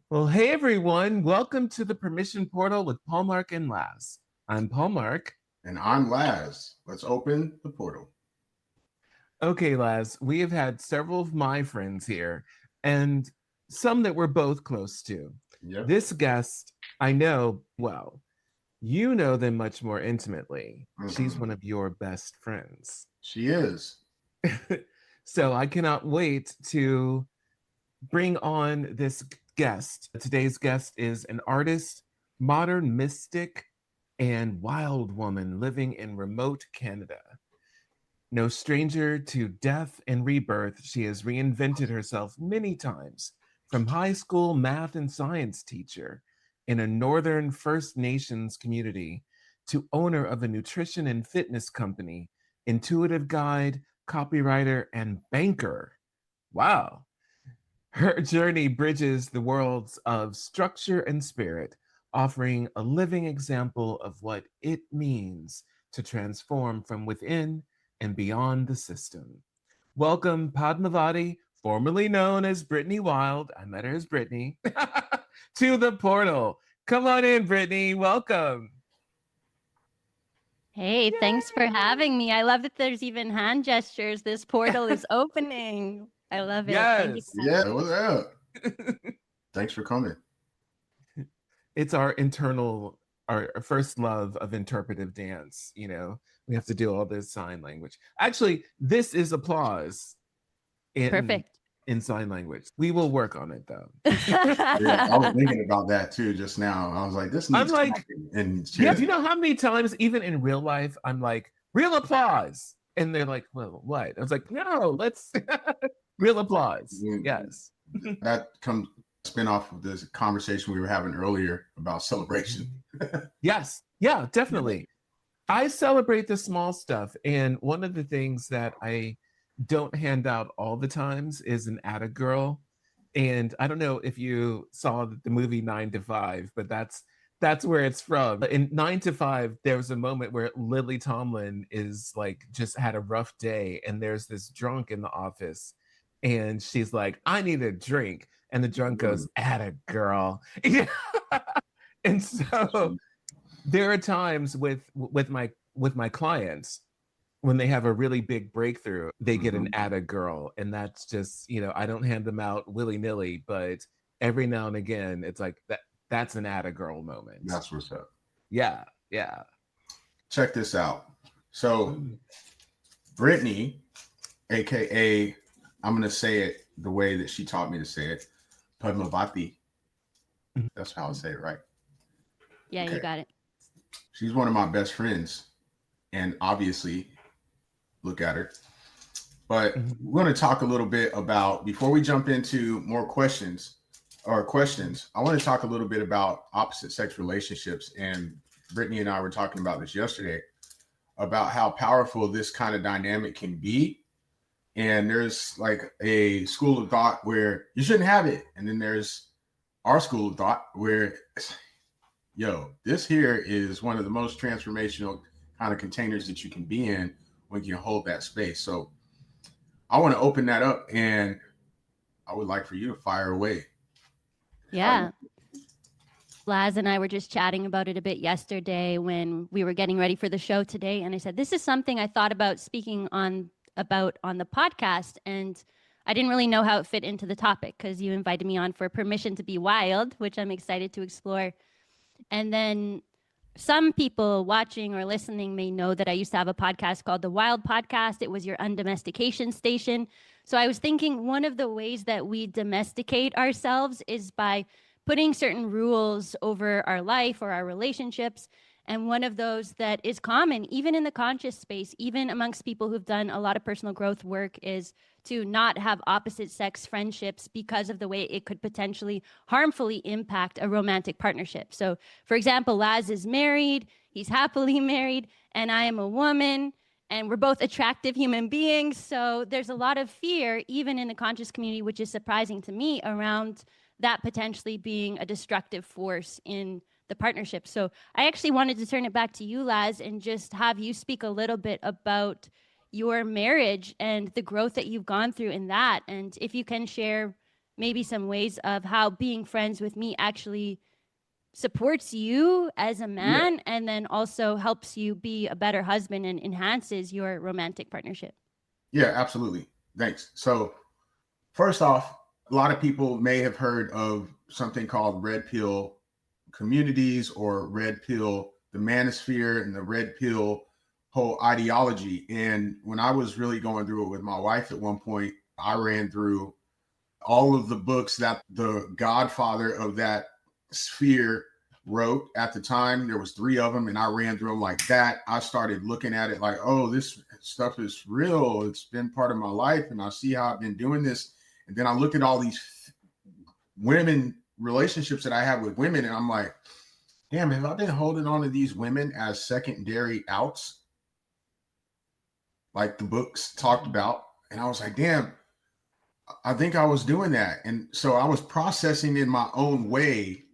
Well, hey everyone, welcome to the Permission Portal with Paul Mark and Laz. I'm Paul Mark. And I'm Laz. Let's open the portal. Okay, Laz, we have had several of my friends here and some that we're both close to. Yep. This guest, I know well. You know them much more intimately. She's one of your best friends. She is. So I cannot wait to bring on this guest. Today's guest is an artist, modern mystic, and wild woman living in remote Canada. No stranger to death and rebirth, she has reinvented herself many times, from high school math and science teacher in a northern First Nations community to owner of a nutrition and fitness company, intuitive guide, copywriter, and banker. Wow. Her journey bridges the worlds of structure and spirit, offering a living example of what it means to transform from within and beyond the system. Welcome, Padmavati, formerly known as Brittany Wylde. I met her as Brittany, to the portal. Come on in, Brittany. Welcome. Hey, thanks for having me. I love that there's even hand gestures. This portal is opening. I love it. Thank you. Yes. Yeah, what's up? Thanks for coming. It's our first love of interpretive dance. You know, we have to do all this sign language. Actually, this is applause Perfect. in sign language. We will work on it though. Yeah, I was thinking about that too just now. I was like, this needs and yeah, do you know how many times, even in real life, I'm like, real applause. And they're like, well, what? I was like, no, let's real applause. Yes. That comes spin off of this conversation we were having earlier about celebration. Yes. Yeah, definitely. I celebrate the small stuff. And one of the things that I don't hand out all the times is an atta girl. And I don't know if you saw the movie 9 to 5, but that's where it's from. In 9 to 5, there was a moment where Lily Tomlin is like just had a rough day, and there's this drunk in the office, and she's like, I need a drink. And the drunk goes, atta girl. And so there are times with my clients when they have a really big breakthrough, they get an atta girl. And that's just, you know, I don't hand them out willy-nilly, but every now and again, it's like that's an atta girl moment. That's what's up. Yeah, yeah. Check this out. So Brittany, aka, I'm gonna say it the way that she taught me to say it, Padmavati. That's how I say it, right? Yeah, okay. You got it. She's one of my best friends, and obviously, look at her. But we're going to talk a little bit about, before we jump into more questions, I want to talk a little bit about opposite sex relationships. And Brittany and I were talking about this yesterday, about how powerful this kind of dynamic can be. And there's like a school of thought where you shouldn't have it. And then there's our school of thought where, yo, this here is one of the most transformational kind of containers that you can be in when you hold that space. So I want to open that up, and I would like for you to fire away. Yeah. Laz and I were just chatting about it a bit yesterday when we were getting ready for the show today. And I said, this is something I thought about speaking about on the podcast. And I didn't really know how it fit into the topic because you invited me on for Permission to be Wild, which I'm excited to explore. And then some people watching or listening may know that I used to have a podcast called The Wild Podcast. It was your undomestication station. So I was thinking one of the ways that we domesticate ourselves is by putting certain rules over our life or our relationships. And one of those that is common, even in the conscious space, even amongst people who've done a lot of personal growth work, is to not have opposite sex friendships because of the way it could potentially harmfully impact a romantic partnership. So, for example, Laz is married, he's happily married, and I am a woman, and we're both attractive human beings. So there's a lot of fear, even in the conscious community, which is surprising to me, around that potentially being a destructive force in the partnership. So I actually wanted to turn it back to you, Laz, and just have you speak a little bit about your marriage and the growth that you've gone through in that. And if you can share maybe some ways of how being friends with me actually supports you as a man, and then also helps you be a better husband and enhances your romantic partnership. Yeah, absolutely. Thanks. So first off, a lot of people may have heard of something called red pill communities, or red pill, the manosphere, and the red pill whole ideology. And when I was really going through it with my wife at one point, I ran through all of the books that the godfather of that sphere wrote at the time. There was 3 of them, and I ran through them like that. I started looking at it like, oh, this stuff is real. It's been part of my life, and I see how I've been doing this. And then I look at all these women relationships that I have with women, and I'm like, damn, have I been holding on to these women as secondary outs, like the books talked about? And I was like, damn, I think I was doing that. And so I was processing in my own way.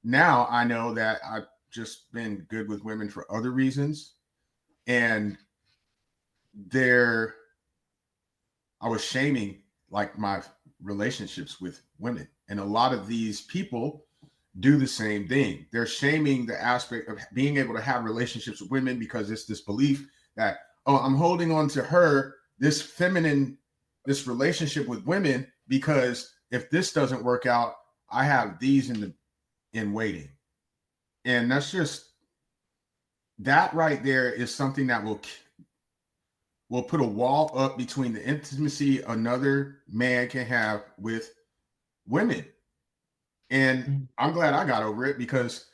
Now I know that I've just been good with women for other reasons. And I was shaming like my relationships with women. And a lot of these people do the same thing. They're shaming the aspect of being able to have relationships with women because it's this belief that, oh, I'm holding on to her, this feminine, this relationship with women, because if this doesn't work out, I have these in waiting. And that's just, that right there is something that will put a wall up between the intimacy another man can have with women. And I'm glad I got over it, because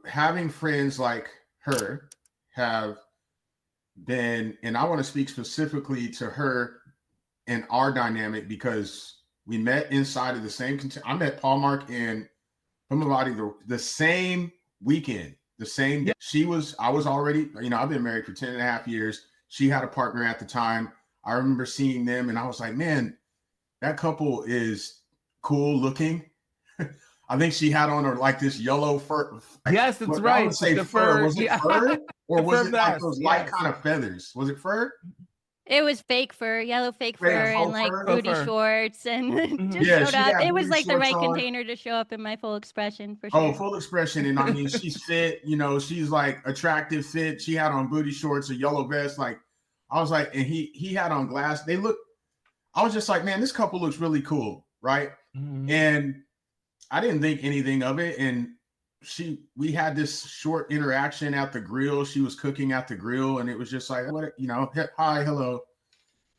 having friends like her have been, and I want to speak specifically to her and our dynamic, because we met inside of the same, I met Paul Mark and Padmavati the same weekend, the same day. I was already, I've been married for 10 and a half years. She had a partner at the time. I remember seeing them and I was like, man, that couple is cool looking. I think she had on her like this yellow fur. Yes, that's right. I would say the fur. Was it fur? Or was it like those light kind of feathers? Was it fur? It was fake fur, yellow fake fur, and like booty shorts, and just showed up. It was like the right container to show up in my full expression, for sure. Oh, full expression. And I mean, she's fit, she's like attractive fit. She had on booty shorts, a yellow vest. Like, I was like, and he had on glass. I was just like, man, this couple looks really cool, right? Mm-hmm. And I didn't think anything of it. And we had this short interaction at the grill. She was cooking at the grill, and it was just like, what, hi, hello.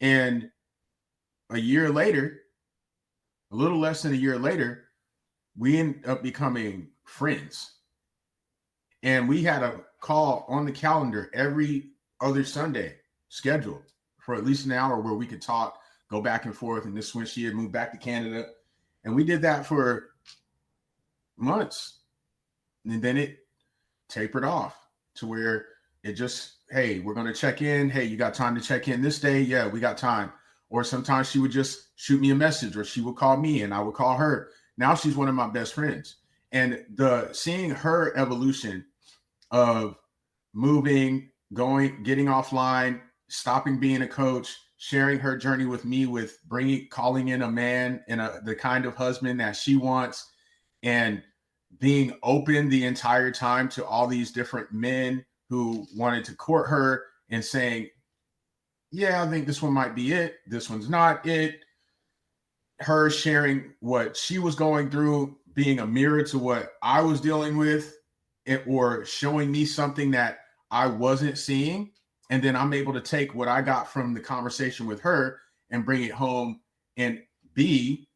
And a year later, a little less than a year later, we ended up becoming friends. And we had a call on the calendar every other Sunday scheduled for at least an hour where we could talk, go back and forth. And this when she had moved back to Canada. And we did that for months. And then it tapered off to where it just, hey, we're going to check in. Hey, you got time to check in this day? Yeah, we got time. Or sometimes she would just shoot me a message, or she would call me and I would call her. Now she's one of my best friends. And seeing her evolution of moving, getting offline, stopping being a coach, sharing her journey with me, with calling in a man and the kind of husband that she wants, and being open the entire time to all these different men who wanted to court her, and saying, yeah, I think this one might be it. This one's not it. Her sharing what she was going through, being a mirror to what I was dealing with, or showing me something that I wasn't seeing. And then I'm able to take what I got from the conversation with her and bring it home and be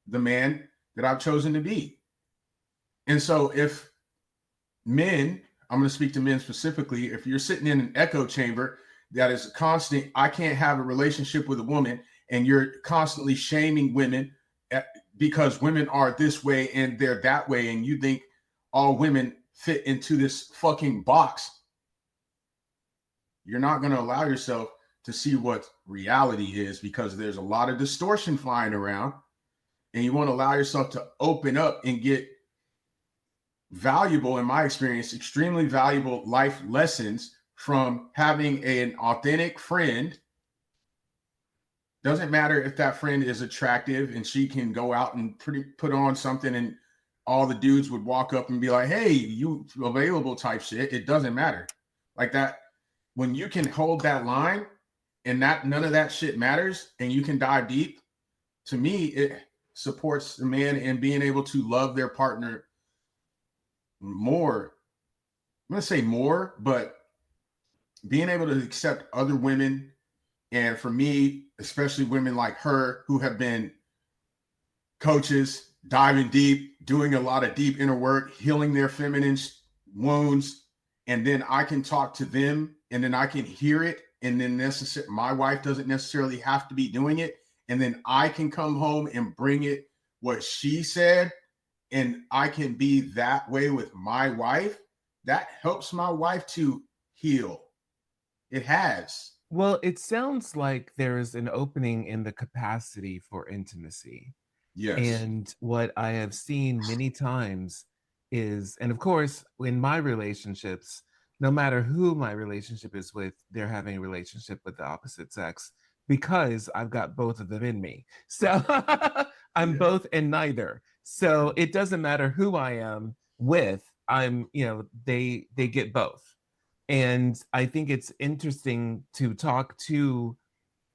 the man that I've chosen to be. And so if men, I'm going to speak to men specifically, if you're sitting in an echo chamber that is constant, I can't have a relationship with a woman, and you're constantly shaming women because women are this way and they're that way, and you think all women fit into this fucking box, you're not going to allow yourself to see what reality is, because there's a lot of distortion flying around, and you want to allow yourself to open up and get valuable, in my experience, extremely valuable life lessons from having an authentic friend Doesn't matter if that friend is attractive and she can go out and put on something and all the dudes would walk up and be like, hey, you available type shit. It doesn't matter. Like that, when you can hold that line and that none of that shit matters and you can dive deep, to me, it supports the man in being able to love their partner more. I'm going to say more, but being able to accept other women. And for me, especially women like her who have been coaches, diving deep, doing a lot of deep inner work, healing their feminine wounds. And then I can talk to them and then I can hear it. And then my wife doesn't necessarily have to be doing it. And then I can come home and bring it what she said. And I can be that way with my wife. That helps my wife to heal. It has. Well, it sounds like there's an opening in the capacity for intimacy. Yes. And what I have seen many times is, and of course, in my relationships, no matter who my relationship is with, they're having a relationship with the opposite sex because I've got both of them in me. So I'm both and neither. So it doesn't matter who I am with, they get both. And I think it's interesting to talk to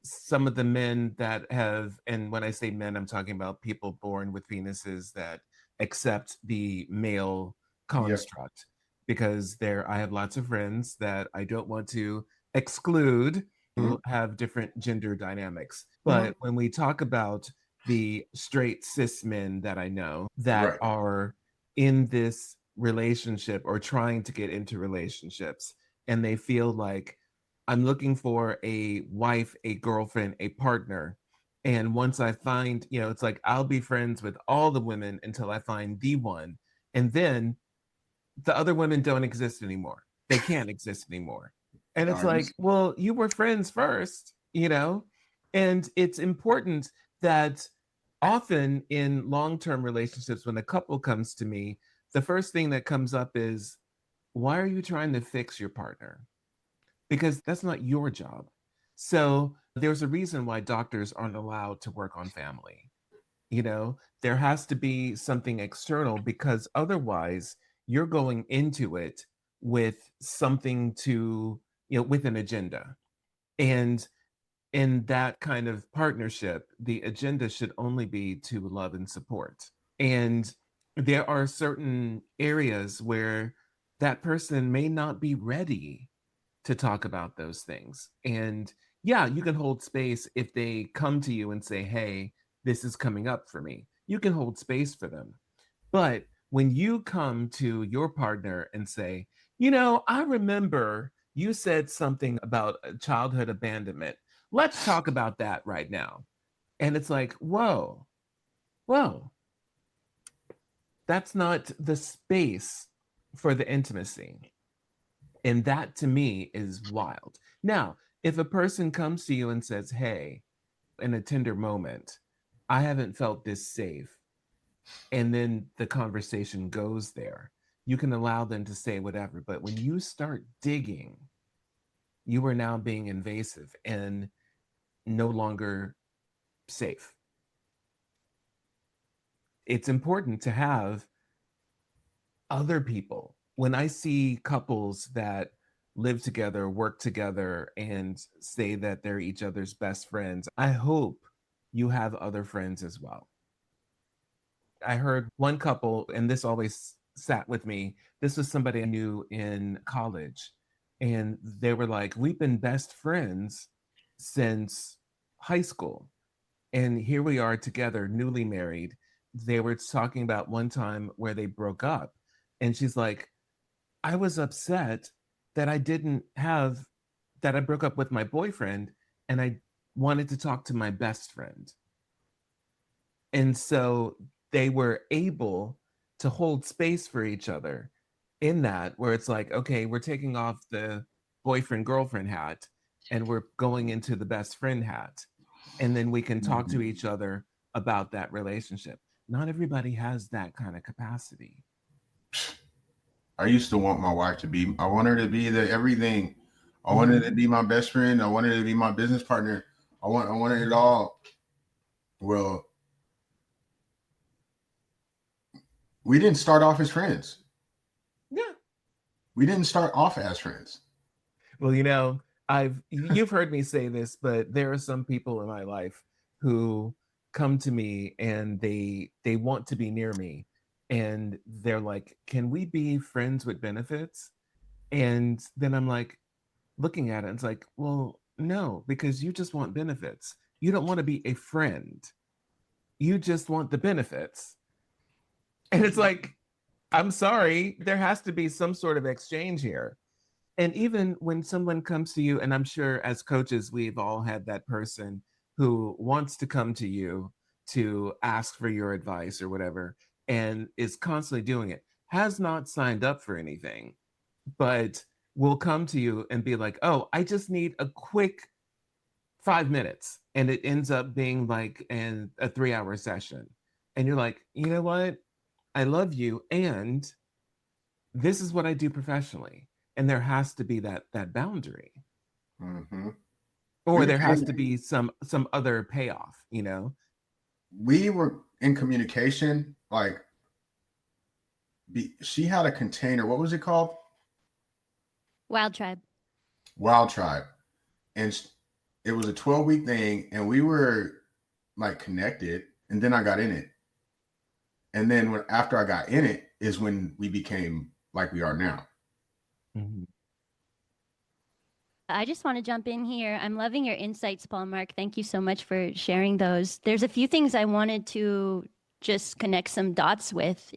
some of the men that have, and when I say men, I'm talking about people born with penises that accept the male construct. Because I have lots of friends that I don't want to exclude who have different gender dynamics. But when we talk about the straight cis men that I know that are in this relationship or trying to get into relationships, and they feel like, I'm looking for a wife, a girlfriend, a partner. And once I find, it's like I'll be friends with all the women until I find the one. And then the other women don't exist anymore. They can't exist anymore. And it's like, well, you were friends first, And it's important that often in long-term relationships, when a couple comes to me, the first thing that comes up is, why are you trying to fix your partner? Because that's not your job. So there's a reason why doctors aren't allowed to work on family. There has to be something external because otherwise you're going into it with something with an agenda. And in that kind of partnership, the agenda should only be to love and support. And there are certain areas where that person may not be ready to talk about those things. And yeah, you can hold space if they come to you and say, hey, this is coming up for me. You can hold space for them. But when you come to your partner and say, I remember you said something about childhood abandonment. Let's talk about that right now. And it's like, whoa, that's not the space for the intimacy. And that to me is wild. Now, if a person comes to you and says, hey, in a tender moment, I haven't felt this safe, and then the conversation goes there, you can allow them to say whatever. But when you start digging, you are now being invasive and no longer safe. It's important to have other people. When I see couples that live together, work together, and say that they're each other's best friends, I hope you have other friends as well. I heard one couple, and this always sat with me. This was somebody I knew in college, and they were like, we've been best friends since high school. And here we are together, newly married. They were talking about one time where they broke up. And she's like, I was upset that I broke up with my boyfriend and I wanted to talk to my best friend. And so they were able to hold space for each other in that, where it's like, okay, we're taking off the boyfriend girlfriend hat and we're going into the best friend hat. And then we can talk to each other about that relationship. Not everybody has that kind of capacity. I used to want my wife I want her to be the everything. I wanted her to be my best friend. I wanted her to be my business partner. I wanted it all. Well, we didn't start off as friends. Yeah. We didn't start off as friends. Well, you've heard me say this, but there are some people in my life who come to me and they want to be near me, and they're like, "Can we be friends with benefits?" And then I'm like, looking at it, it's like, well, no, because you just want benefits. You don't want to be a friend. You just want the benefits. And it's like, I'm sorry, there has to be some sort of exchange here. And even when someone comes to you, and I'm sure as coaches, we've all had that person who wants to come to you to ask for your advice or whatever, and is constantly doing it, has not signed up for anything, but will come to you and be like, oh, I just need a quick 5 minutes. And it ends up being like a 3-hour session. And you're like, you know what? I love you. And this is what I do professionally. And there has to be that boundary. Mm-hmm. Or there has to be some other payoff, We were in communication, like she had a container. What was it called? Wild Tribe. Wild Tribe. And it was a 12-week thing, and we were like connected, and then I got in it. And then after I got in it is when we became like we are now. Mm-hmm. I just want to jump in here. I'm loving your insights, Paul Mark. Thank you so much for sharing those. There's a few things I wanted to just connect some dots with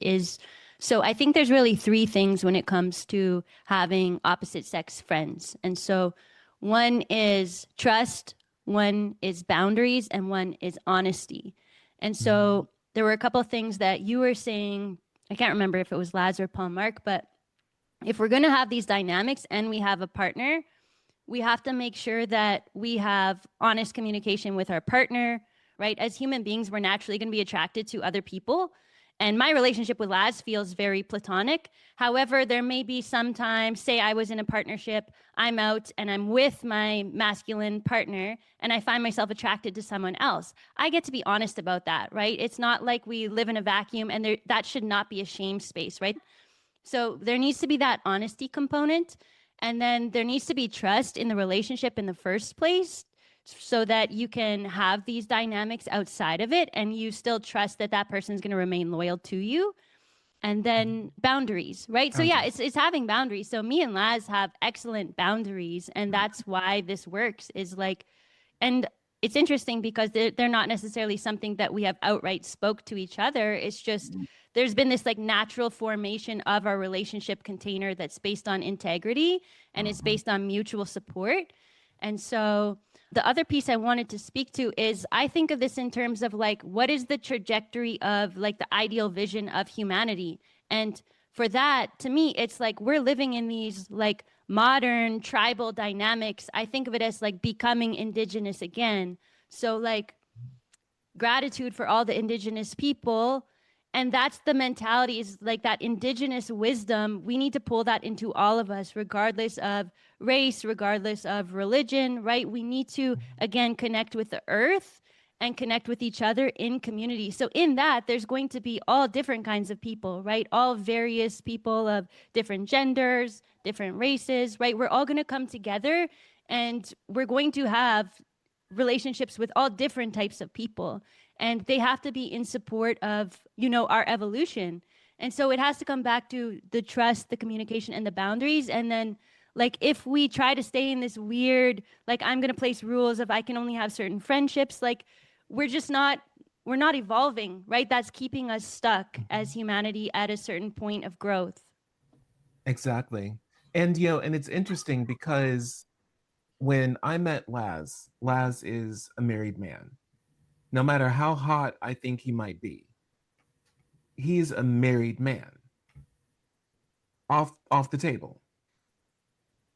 so I think there's really 3 things when it comes to having opposite sex friends. And so one is trust, one is boundaries, and one is honesty. And so there were a couple of things that you were saying. I can't remember if it was Laz or Paul Mark, but if we're going to have these dynamics and we have a partner, we have to make sure that we have honest communication with our partner, right? As human beings, we're naturally going to be attracted to other people. And my relationship with Laz feels very platonic. However, there may be sometimes, say I was in a partnership, I'm out and I'm with my masculine partner and I find myself attracted to someone else. I get to be honest about that, right? It's not like we live in a vacuum, and that should not be a shame space, right? So there needs to be that honesty component. And then there needs to be trust in the relationship in the first place, so that you can have these dynamics outside of it and you still trust that that person's going to remain loyal to you. And then boundaries, right? So yeah, it's having boundaries. So me and Laz have excellent boundaries, and that's why this works, is like, and it's interesting because they're not necessarily something that we have outright spoke to each other. It's just there's been this like natural formation of our relationship container that's based on integrity and it's based on mutual support. And so the other piece I wanted to speak to is I think of this in terms of like, what is the trajectory of like the ideal vision of humanity? And for that, to me, it's like we're living in these like modern tribal dynamics. I think of it as like becoming indigenous again. So like gratitude for all the indigenous people. And that's the mentality, is like that indigenous wisdom. We need to pull that into all of us, regardless of race, regardless of religion, right? We need to, again, connect with the earth and connect with each other in community. So in that, there's going to be all different kinds of people, right? All various people of different genders, different races, right? We're all going to come together and we're going to have relationships with all different types of people, and they have to be in support of, our evolution. And so it has to come back to the trust, the communication, and the boundaries. And then like if we try to stay in this weird, like I'm going to place rules of I can only have certain friendships, like we're not evolving, right? That's keeping us stuck as humanity at a certain point of growth. Exactly. And and it's interesting because when I met Laz is a married man. No matter how hot I think he might be, he's a married man. Off the table.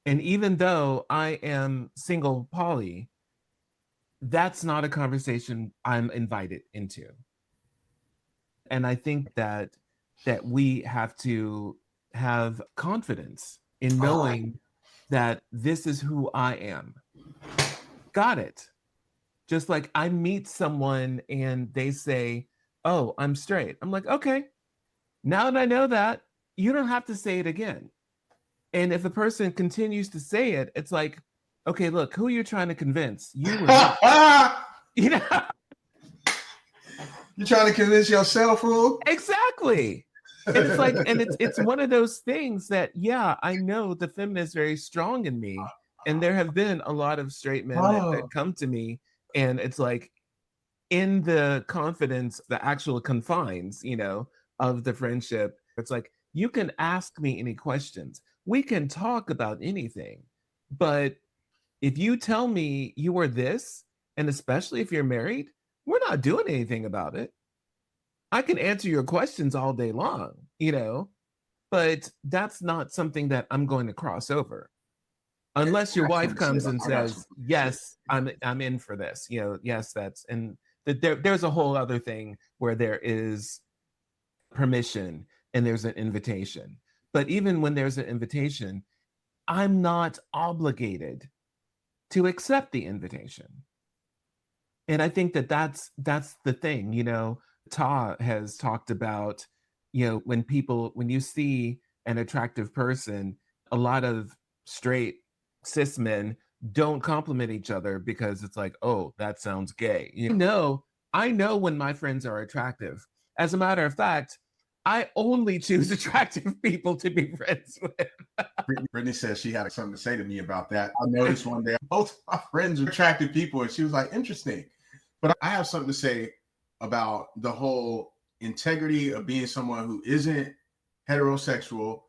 And even though I am single poly, that's not a conversation I'm invited into. And I think that we have to have confidence in knowing that this is who I am. Got it. Just like I meet someone and they say, "Oh, I'm straight." I'm like, "Okay, now that I know that, you don't have to say it again." And if the person continues to say it, it's like, "Okay, look, who you're trying to convince, you or me?" You know? You're trying to convince yourself, fool? Exactly. And it's like, and it's one of those things that, yeah, I know the feminine is very strong in me. And there have been a lot of straight men that come to me, and it's like in the confidence, the actual confines, of the friendship, it's like, you can ask me any questions. We can talk about anything. But if you tell me you are this, and especially if you're married, we're not doing anything about it. I can answer your questions all day long, but that's not something that I'm going to cross over. Unless your wife comes and says, "Yes, I'm in for this." Yes, that's and there's a whole other thing where there is permission and there's an invitation. But even when there's an invitation, I'm not obligated to accept the invitation. And I think that that's the thing. Ta has talked about, when you see an attractive person, a lot of straight cis men don't compliment each other because it's like, "Oh, that sounds gay." I know when my friends are attractive. As a matter of fact, I only choose attractive people to be friends with. Brittany says she had something to say to me about that. I noticed one day both my friends are attractive people, and she was like, "Interesting." But I have something to say about the whole integrity of being someone who isn't heterosexual,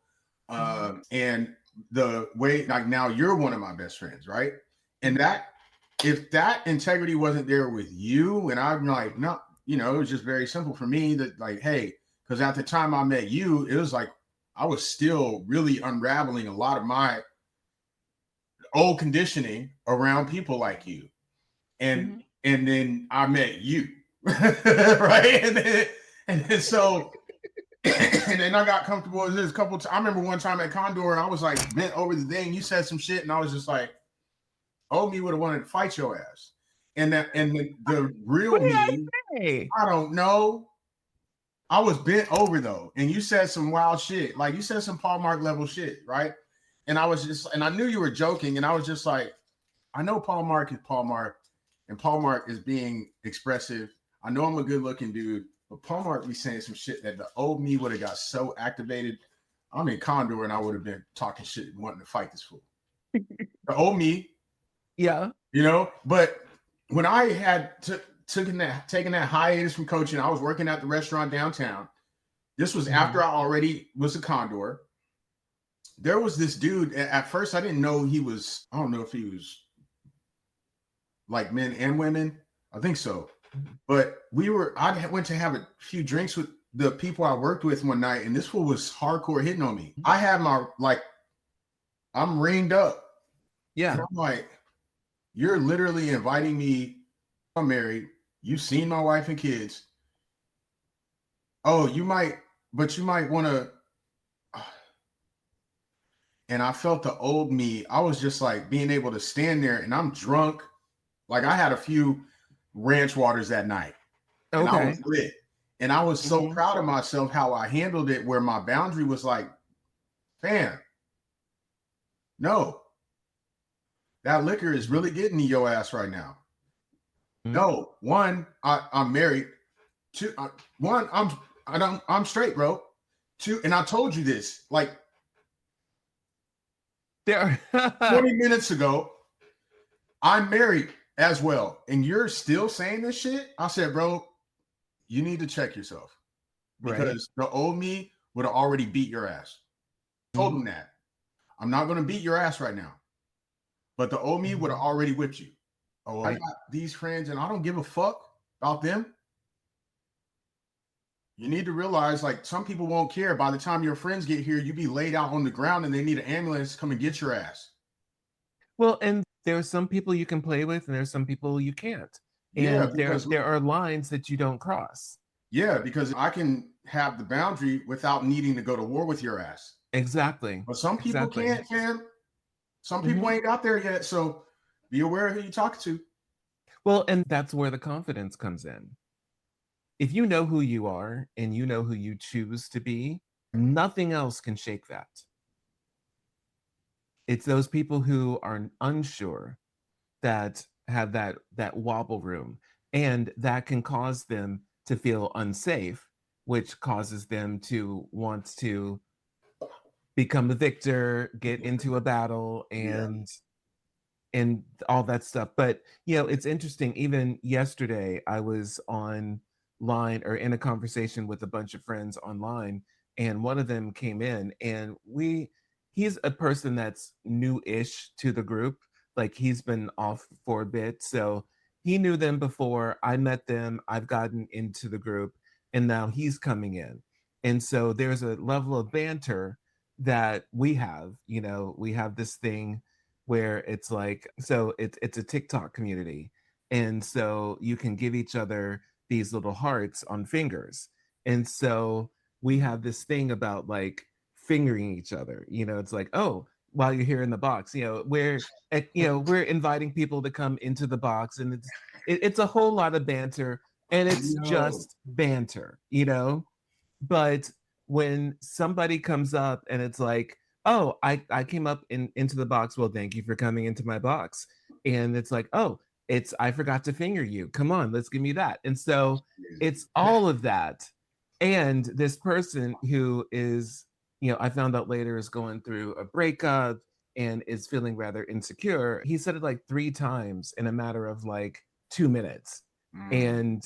and the way, like, now you're one of my best friends, right? And that, if that integrity wasn't there with you, and I'm like, no, it was just very simple for me that, like, hey, because at the time I met you, it was like I was still really unraveling a lot of my old conditioning around people like you. And then I met you, right? And then so and then I got comfortable with this a couple times. I remember one time at Condor, I was like bent over the thing. You said some shit, and I was just like, "Oh, me would have wanted to fight your ass." And the real me, I don't know. I was bent over though, and you said some wild shit. Like, you said some Paul Mark level shit, right? And I was just, and I knew you were joking, and I was just like, I know Paul Mark is Paul Mark, and Paul Mark is being expressive. I know I'm a good looking dude, but Paul Mark be saying some shit that the old me would have got so activated. I'm in Condor, and I would have been talking shit and wanting to fight this fool. The old me, yeah, But when I had taken that hiatus from coaching, I was working at the restaurant downtown. This was after I already was a Condor. There was this dude. At first, I didn't know he was. I don't know if he was like men and women. I think so. But I went to have a few drinks with the people I worked with one night, and this fool was hardcore hitting on me. I had I'm ringed up. Yeah. And I'm like, you're literally inviting me. I'm married. You've seen my wife and kids. Oh, you might want to. And I felt the old me. I was just like being able to stand there, and I'm drunk. Like, I had a few ranch waters that night. And I was lit. And I was so proud of myself how I handled it, where my boundary was like, fam, no, that liquor is really getting to your ass right now. No, one, I'm married. Two, one, I'm straight, bro. Two, and I told you this like 20 minutes ago. I'm married as well, and you're still saying this shit. I said, bro, you need to check yourself, because the old me would have already beat your ass. Told him that. I'm not going to beat your ass right now, but the old me would have already whipped you. Oh, I got these friends, and I don't give a fuck about them. You need to realize, like, some people won't care. By the time your friends get here, you be laid out on the ground, and they need an ambulance to come and get your ass. Well, and there are some people you can play with, and there's some people you can't. And there are lines that you don't cross. Yeah, because I can have the boundary without needing to go to war with your ass. Exactly. But some people can't, fam. Some people ain't got there yet. So be aware of who you talk to. Well, and that's where the confidence comes in. If you know who you are and you know who you choose to be, nothing else can shake that. It's those people who are unsure that have that wobble room, and that can cause them to feel unsafe, which causes them to want to become the victor, get into a battle, Yeah. and all that stuff. But it's interesting. Even yesterday, I was online or in a conversation with a bunch of friends online, and one of them came in, and he's a person that's new-ish to the group. Like, he's been off for a bit, so he knew them before I met them. I've gotten into the group, and now he's coming in, and so there's a level of banter that we have. We have this thing where it's like, so it's a TikTok community. And so you can give each other these little hearts on fingers. And so we have this thing about like fingering each other. It's like, oh, while you're here in the box, we're inviting people to come into the box, and it's a whole lot of banter, and it's Yo. just banter. But when somebody comes up and it's like, oh, I came up into the box, well, thank you for coming into my box. And it's like, oh, I forgot to finger you. Come on, let's give me that. And so it's all of that. And this person who is, I found out later, is going through a breakup and is feeling rather insecure. He said it like 3 times in a matter of like 2 minutes. And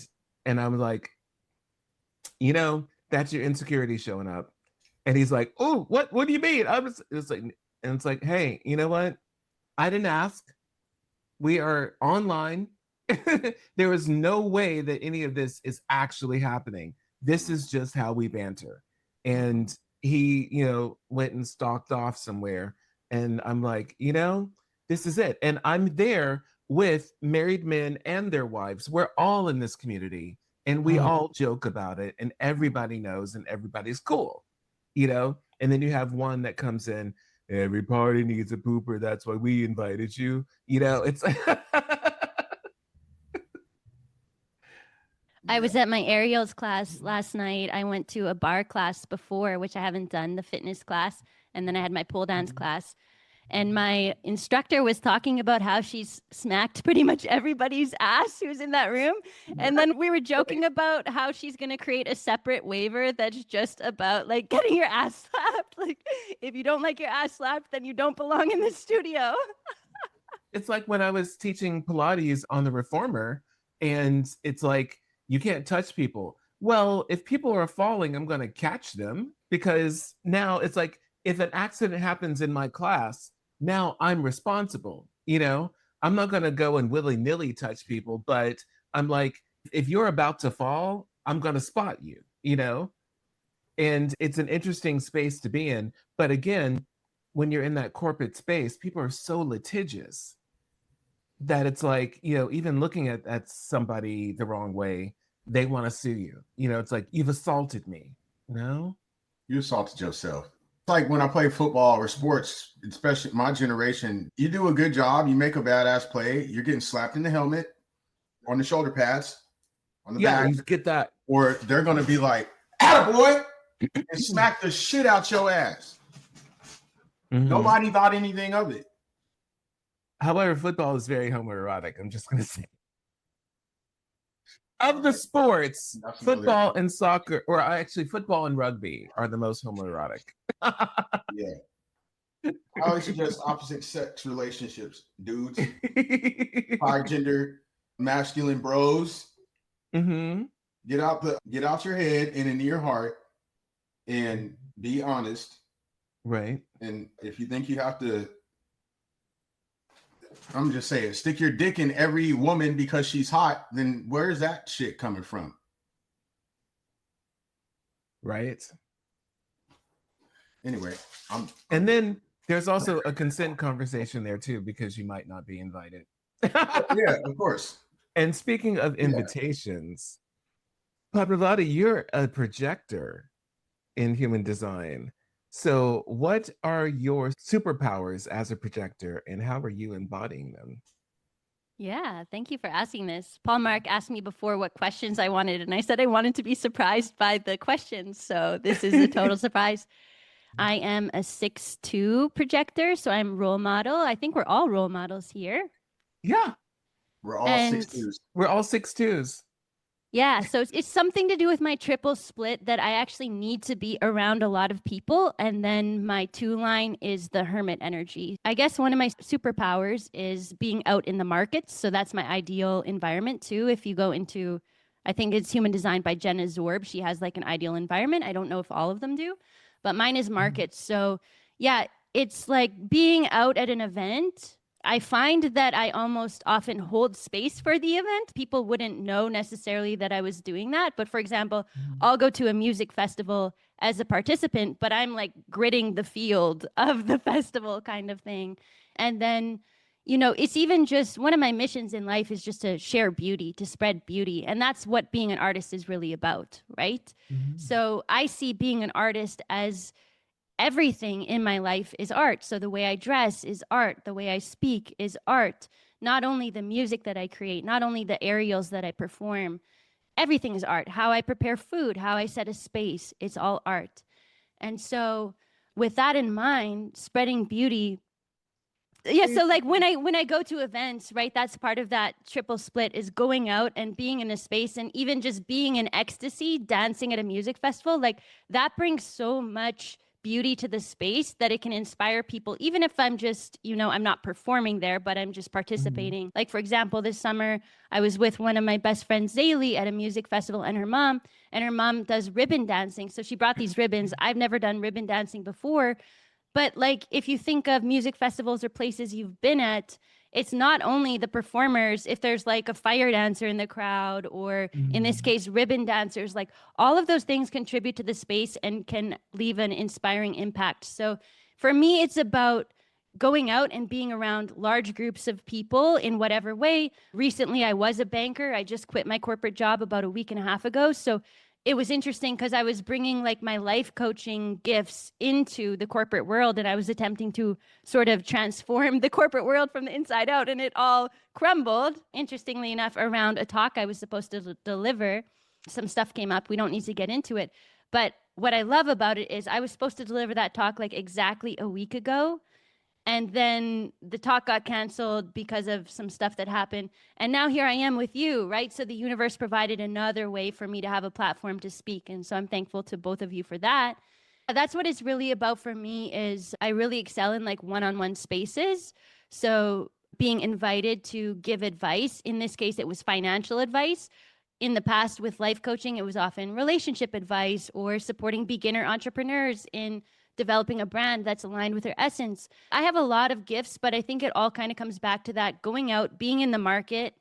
I was like, that's your insecurity showing up. And he's like, oh, what do you mean? It's like, hey, you know what? I didn't ask. We are online. There is no way that any of this is actually happening. This is just how we banter. And he, went and stalked off somewhere. And I'm like, this is it. And I'm there with married men and their wives. We're all in this community, and we all joke about it, and everybody knows, and everybody's cool. And then you have one that comes in, every party needs a pooper, that's why we invited you. It's I was at my aerials class last night. I went to a bar class before, which I haven't done, the fitness class. And then I had my pole dance class. And my instructor was talking about how she's smacked pretty much everybody's ass who's in that room. And then we were joking about how she's going to create a separate waiver that's just about like getting your ass slapped. Like, if you don't like your ass slapped, then you don't belong in the studio. It's like when I was teaching Pilates on the reformer, and it's like, you can't touch people. Well, if people are falling, I'm going to catch them, because now it's like, if an accident happens in my class, now I'm responsible. I'm not going to go and willy-nilly touch people, but I'm like, if you're about to fall, I'm going to spot you. And it's an interesting space to be in. But again, when you're in that corporate space, people are so litigious that it's like, even looking at somebody the wrong way, they want to sue you. It's like, you've assaulted me. You assaulted yourself. It's like when I play football or sports, especially my generation, you do a good job, you make a badass play, you're getting slapped in the helmet, on the shoulder pads, on the back. You get that. Or they're going to be like, attaboy, and smack the shit out your ass. Mm-hmm. Nobody thought anything of it. However, football is very homoerotic. I'm just going to say. Of the sports, football and soccer, or actually football and rugby, are the most homoerotic. Yeah. I always suggest opposite sex relationships, dudes, bi-gender, masculine bros. Mm-hmm. Get out your head and into your heart and be honest. Right. And if you think you have to, I'm just saying, stick your dick in every woman because she's hot, then where's that shit coming from? Right. Anyway, and then there's also a consent conversation there too, because you might not be invited. Yeah, of course. And speaking of invitations, Padmavati, you're a projector in human design. So what are your superpowers as a projector, and how are you embodying them? Yeah, thank you for asking this. Paul Mark asked me before what questions I wanted, and I said I wanted to be surprised by the questions. So this is a total surprise. I am a 6'2" projector, so I'm role model. I think we're all role models here. Yeah, We're all six And twos. we're all 6'2s. yeah, so it's something to do with my triple split that I actually need to be around a lot of people. And then my 2 line is the hermit energy. I guess one of my superpowers is being out in the markets. So that's my ideal environment too. If you go into, I think it's Human Design by Jenna Zorb. She has like an ideal environment. I don't know if all of them do, but mine is markets. So yeah, it's like being out at an event. I find that I almost often hold space for the event. People wouldn't know necessarily that I was doing that. But for example, I'll go to a music festival as a participant, but I'm like gritting the field of the festival kind of thing. And then, it's even just one of my missions in life is just to share beauty, to spread beauty. And that's what being an artist is really about, right? So I see being an artist as everything in my life is art. So the way I dress is art. The way I speak is art. Not only the music that I create, not only the aerials that I perform, everything is art. How I prepare food, how I set a space, it's all art. And so with that in mind, spreading beauty, yeah, so like when I go to events, right, that's part of that triple split is going out and being in a space and even just being in ecstasy dancing at a music festival, like that brings so much beauty to the space that it can inspire people, even if I'm just, I'm not performing there, but I'm just participating. Like for example, this summer I was with one of my best friends, Zaylee, at a music festival, and her mom does ribbon dancing, so she brought these ribbons. I've never done ribbon dancing before, but like if you think of music festivals or places you've been at, it's not only the performers, if there's like a fire dancer in the crowd, or in this case, ribbon dancers, like all of those things contribute to the space and can leave an inspiring impact. So for me, it's about going out and being around large groups of people in whatever way. Recently, I was a banker. I just quit my corporate job about a week and a half ago. So it was interesting because I was bringing like my life coaching gifts into the corporate world, and I was attempting to sort of transform the corporate world from the inside out, and it all crumbled, interestingly enough, around a talk I was supposed to deliver. Some stuff came up. We don't need to get into it. But what I love about it is I was supposed to deliver that talk like exactly a week ago, and then the talk got canceled because of some stuff that happened, and now here I am with you, right? So the universe provided another way for me to have a platform to speak, and so I'm thankful to both of you for that. That's what it's really about for me. Is I really excel in like one-on-one spaces. So being invited to give advice, in this case it was financial advice. In the past with life coaching, it was often relationship advice or supporting beginner entrepreneurs in developing a brand that's aligned with their essence. I have a lot of gifts, but I think it all kind of comes back to that going out, being in the market,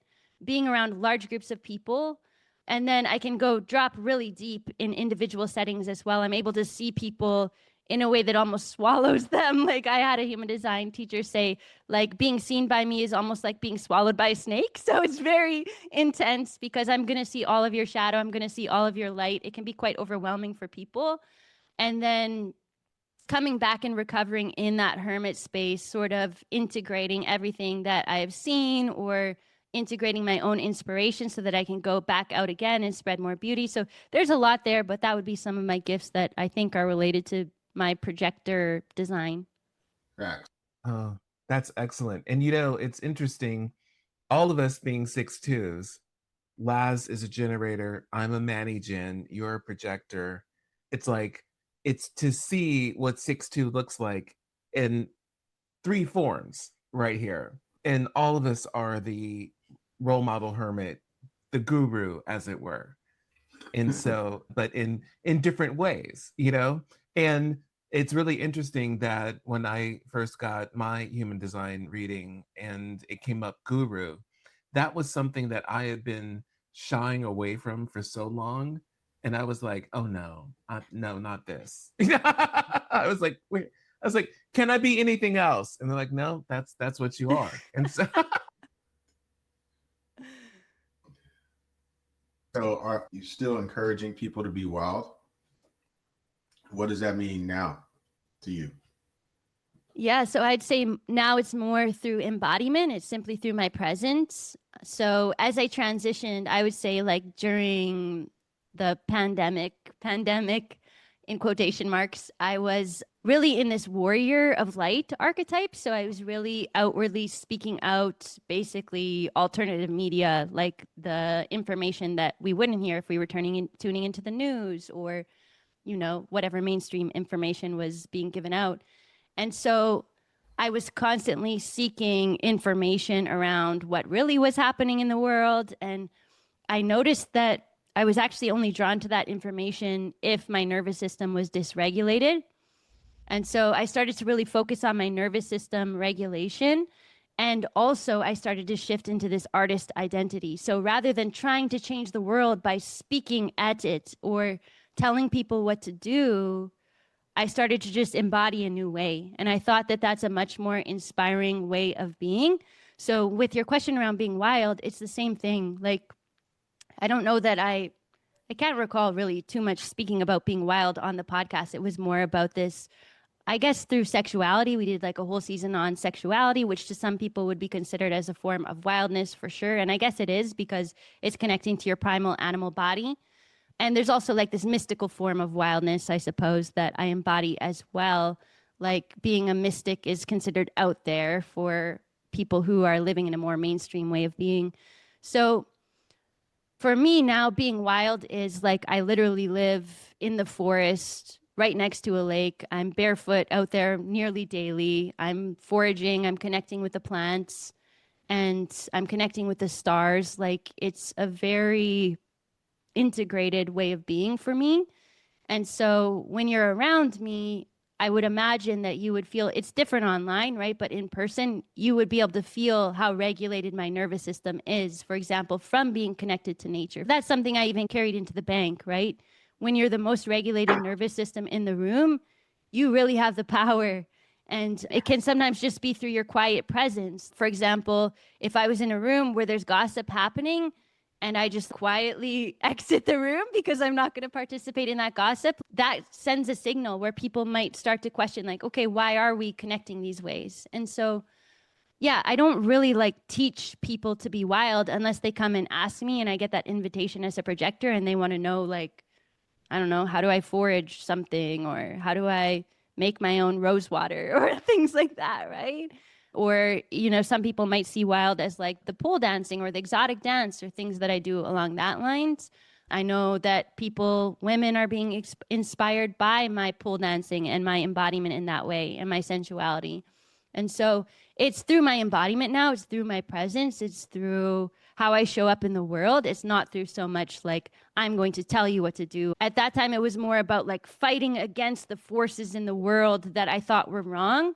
being around large groups of people. And then I can go drop really deep in individual settings as well. I'm able to see people in a way that almost swallows them. Like I had a human design teacher say, like being seen by me is almost like being swallowed by a snake. So it's very intense because I'm going to see all of your shadow. I'm going to see all of your light. It can be quite overwhelming for people. And then coming back and recovering in that hermit space, sort of integrating everything that I have seen or integrating my own inspiration so that I can go back out again and spread more beauty. So there's a lot there, but that would be some of my gifts that I think are related to my projector design. Facts. Oh, that's excellent. And it's interesting, all of us being 6'2s, Laz is a generator, I'm a Manny Gen, you're a projector. It's like, it's to see what 6'2 looks like in 3 forms right here. And all of us are the role model hermit, the guru, as it were. And so, but in different ways, And it's really interesting that when I first got my human design reading and it came up guru, that was something that I had been shying away from for so long. And I was like, oh no, no, not this. I was like, wait, I was like, can I be anything else? And they're like, no, that's what you are. And so So are you still encouraging people to be wild? What does that mean now to you? Yeah, so I'd say now it's more through embodiment. It's simply through my presence. So as I transitioned, I would say like during the pandemic in quotation marks, I was really in this warrior of light archetype. So I was really outwardly speaking out, basically alternative media, like the information that we wouldn't hear if we were tuning into the news or, whatever mainstream information was being given out. And so I was constantly seeking information around what really was happening in the world. And I noticed that I was actually only drawn to that information if my nervous system was dysregulated. And so I started to really focus on my nervous system regulation. And also, I started to shift into this artist identity. So rather than trying to change the world by speaking at it or telling people what to do, I started to just embody a new way. And I thought that that's a much more inspiring way of being. So with your question around being wild, it's the same thing. Like, I don't know that I can't recall really too much speaking about being wild on the podcast. It was more about this, I guess, through sexuality. We did like a whole season on sexuality, which to some people would be considered as a form of wildness for sure. And I guess it is because it's connecting to your primal animal body. And there's also like this mystical form of wildness, I suppose, that I embody as well. Like being a mystic is considered out there for people who are living in a more mainstream way of being. So for me now, being wild is like I literally live in the forest right next to a lake. I'm barefoot out there nearly daily. I'm foraging, I'm connecting with the plants, and I'm connecting with the stars. Like it's a very integrated way of being for me. And so when you're around me, I would imagine that you would feel it's different online, right? But in person, you would be able to feel how regulated my nervous system is, for example, from being connected to nature. That's something I even carried into the bank, right? When you're the most regulated nervous system in the room, you really have the power. And it can sometimes just be through your quiet presence. For example, if I was in a room where there's gossip happening, and I just quietly exit the room because I'm not going to participate in that gossip, that sends a signal where people might start to question, like, okay, why are we connecting these ways? And so, yeah, I don't really like teach people to be wild unless they come and ask me and I get that invitation as a projector and they want to know, like, I don't know, how do I forage something or how do I make my own rose water or things like that, right? Or, some people might see wild as like the pole dancing or the exotic dance or things that I do along that lines. I know that women are being inspired by my pole dancing and my embodiment in that way and my sensuality. And so it's through my embodiment now, it's through my presence, it's through how I show up in the world. It's not through so much like, I'm going to tell you what to do. At that time, it was more about like fighting against the forces in the world that I thought were wrong.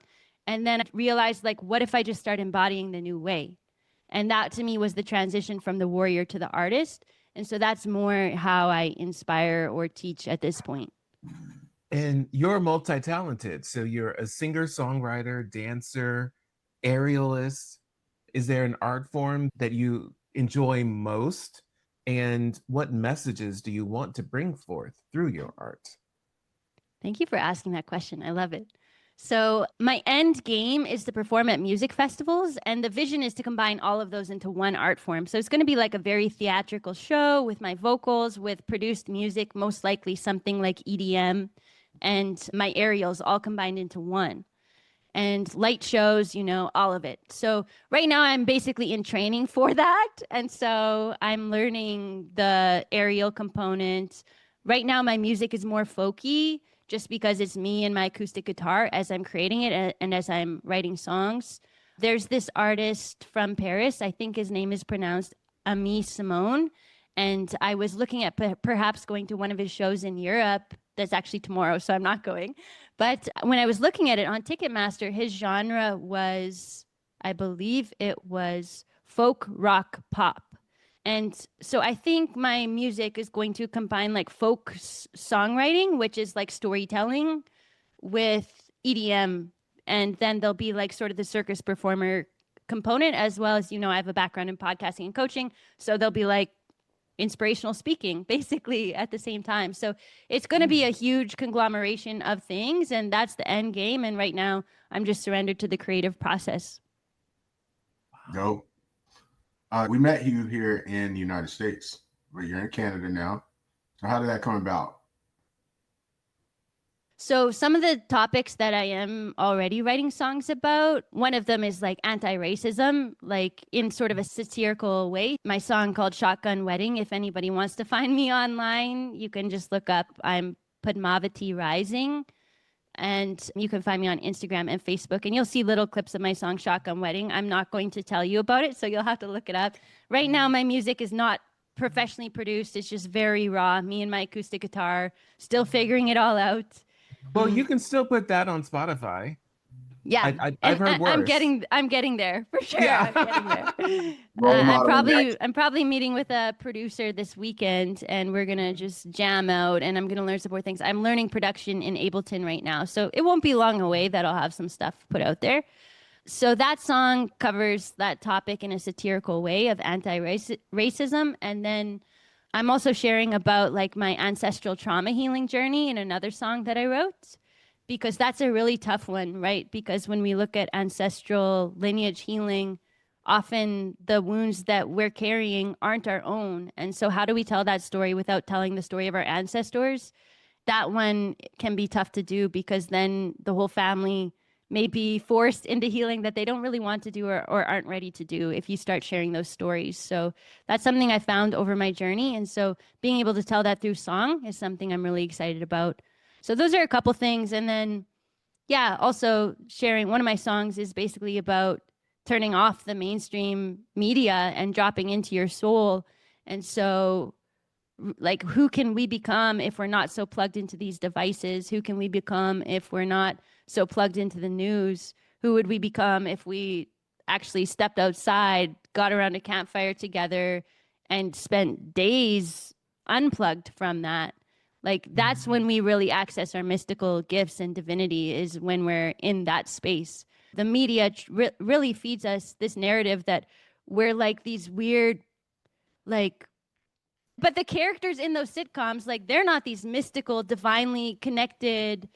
And then I realized, like, what if I just start embodying the new way? And that to me was the transition from the warrior to the artist. And so that's more how I inspire or teach at this point. And you're multi-talented. So you're a singer, songwriter, dancer, aerialist. Is there an art form that you enjoy most? And what messages do you want to bring forth through your art? Thank you for asking that question. I love it. So my end game is to perform at music festivals, and the vision is to combine all of those into one art form. So it's going to be like a very theatrical show with my vocals, with produced music, most likely something like EDM, and my aerials all combined into one. And light shows, all of it. So right now I'm basically in training for that. And so I'm learning the aerial component. Right now my music is more folky just because it's me and my acoustic guitar as I'm creating it and as I'm writing songs. There's this artist from Paris, I think his name is pronounced Ami Simone. And I was looking at perhaps going to one of his shows in Europe. That's actually tomorrow, so I'm not going. But when I was looking at it on Ticketmaster, his genre was, I believe it was folk rock pop. And so I think my music is going to combine like folk songwriting, which is like storytelling, with EDM. And then there'll be like sort of the circus performer component, as well as, I have a background in podcasting and coaching. So there'll be like, inspirational speaking basically at the same time. So it's going to be a huge conglomeration of things, and that's the end game. And right now I'm just surrendered to the creative process. Dope. We met you here in the United States, but you're in Canada now. So how did that come about? So some of the topics that I am already writing songs about, one of them is like anti-racism, like in sort of a satirical way. My song called Shotgun Wedding, if anybody wants to find me online, you can just look up, I'm Padmavati Rising. And you can find me on Instagram and Facebook, and you'll see little clips of my song Shotgun Wedding. I'm not going to tell you about it, so you'll have to look it up. Right now, my music is not professionally produced. It's just very raw, me and my acoustic guitar, still figuring it all out. Well, you can still put that on Spotify. Yeah, I've heard worse. I'm getting there for sure. Yeah. I'm getting there. I'm probably meeting with a producer this weekend, and we're gonna just jam out, and I'm gonna learn some more things. I'm learning production in Ableton right now, so it won't be long away that I'll have some stuff put out there. So that song covers that topic in a satirical way of anti-racism, and then I'm also sharing about like my ancestral trauma healing journey in another song that I wrote, because that's a really tough one, right? Because when we look at ancestral lineage healing, often the wounds that we're carrying aren't our own. And so how do we tell that story without telling the story of our ancestors? That one can be tough to do, because then the whole family may be forced into healing that they don't really want to do or aren't ready to do if you start sharing those stories. So that's something I found over my journey. And so being able to tell that through song is something I'm really excited about. So those are a couple things. And then, yeah, also sharing one of my songs is basically about turning off the mainstream media and dropping into your soul. And so, like, who can we become if we're not so plugged into these devices? Who can we become if we're not so plugged into the news? Who would we become if we actually stepped outside, got around a campfire together, and spent days unplugged from that? Like, that's when we really access our mystical gifts and divinity, is when we're in that space. The media really feeds us this narrative that we're like these weird, like, but the characters in those sitcoms, like, they're not these mystical, divinely connected